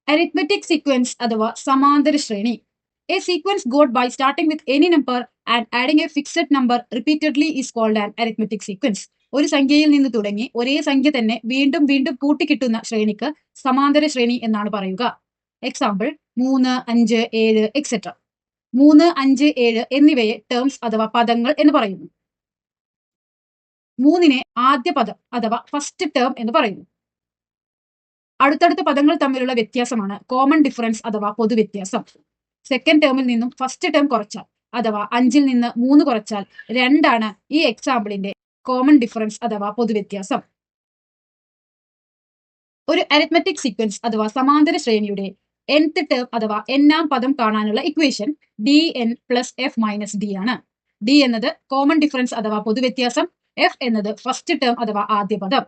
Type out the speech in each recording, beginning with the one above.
Arithmetic sequence അഥവാ സമാന്തര ശ്രേണി. A sequence got by starting with any number and adding a fixed number repeatedly is called an arithmetic sequence. ഒരു സംഖ്യയിൽ നിന്ന് തുടങ്ങി ഒരേ സംഖ്യ തന്നെ വീണ്ടും വീണ്ടും കൂട്ടിക്കിട്ടുന്ന ശ്രേണിക്ക് സമാന്തര ശ്രേണി എന്നാണ് പറയുക. Example 3, 5, 7 etcetera. 3, 5, 7 എന്നിവയെ ടേംസ് അഥവാ പദങ്ങൾ എന്ന് പറയുന്നു. 3നെ ആദ്യ പദം അഥവാ ഫസ്റ്റ് ടേം എന്ന് പറയുന്നു. അടുത്തടുത്ത പദങ്ങൾ തമ്മിലുള്ള വ്യത്യാസമാണ് കോമൺ ഡിഫറൻസ് അഥവാ പൊതുവ്യത്യാസം. സെക്കൻഡ് ടേമിൽ നിന്നും ഫസ്റ്റ് ടേം കുറച്ചാൽ അഥവാ 5ൽ നിന്ന് 3 കുറച്ചാൽ 2 ആണ് ഈ എക്സാമ്പിളിന്റെ കോമൺ ഡിഫറൻസ് അഥവാ പൊതുവ്യത്യാസം. ഒരു അരിത്മെറ്റിക് സീക്വൻസ് അഥവാ സമാന്തര ശ്രേണിയുടെ nth ടേം അഥവാ n-ാം പദം കാണാനുള്ള equation dn plus f minus d ആണ്. d എന്നത് കോമൺ ഡിഫറൻസ് അഥവാ പൊതുവ്യത്യാസം, f എന്നത് ഫസ്റ്റ് ടേം അഥവാ ആദ്യ പദം.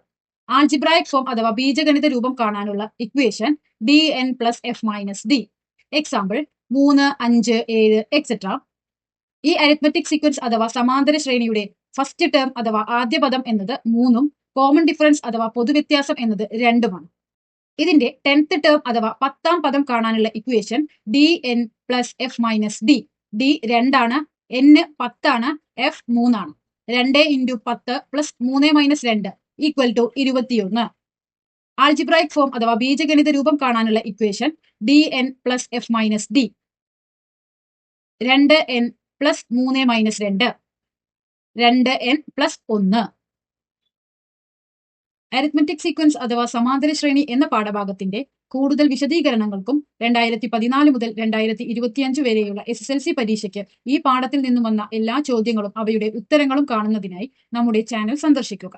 ആൾജിബ്രായിക് ഫോം അഥവാ ബീജഗണിത രൂപം കാണാനുള്ള equation dn plus f minus d. Example 3, 5, 7 etcetera. ഈ അരിത്മെറ്റിക് സീക്വൻസ് അഥവാ സമാന്തര ശ്രേണിയുടെ ഫസ്റ്റ് ടേം അഥവാ ആദ്യ പദം എന്നത് 3ഉം കോമൺ ഡിഫറൻസ് അഥവാ പൊതുവ്യത്യാസം എന്നത് 2ഉമാണ്. ഇതിന്റെ 10th ടേം അഥവാ 10ാം പദം കാണാനുള്ള equation dn plus f minus d. d 2 ആണ്, n 10 ആണ്, f 3 ആണ്. 2 × 10 plus 3 minus 2 equal to 21. Algebraic form അഥവാ ബീജഗണിത രൂപം കാണാനുള്ള equation dn plus f minus d. 2n plus 3 minus 2 2n plus 1. Arithmetic sequence അഥവാ സമാന്തര ശ്രേണി എന്ന പാഠഭാഗത്തിന്റെ കൂടുതൽ വിശദീകരണങ്ങൾക്കും 2014 മുതൽ 2025 വരെയുള്ള SSLC പരീക്ഷയ്ക്ക് ഈ പാഠത്തിൽ നിന്നും വന്ന എല്ലാ ചോദ്യങ്ങളും അവയുടെ ഉത്തരങ്ങളും കാണുന്നതിനായി നമ്മുടെ ചാനൽ സന്ദർശിക്കുക.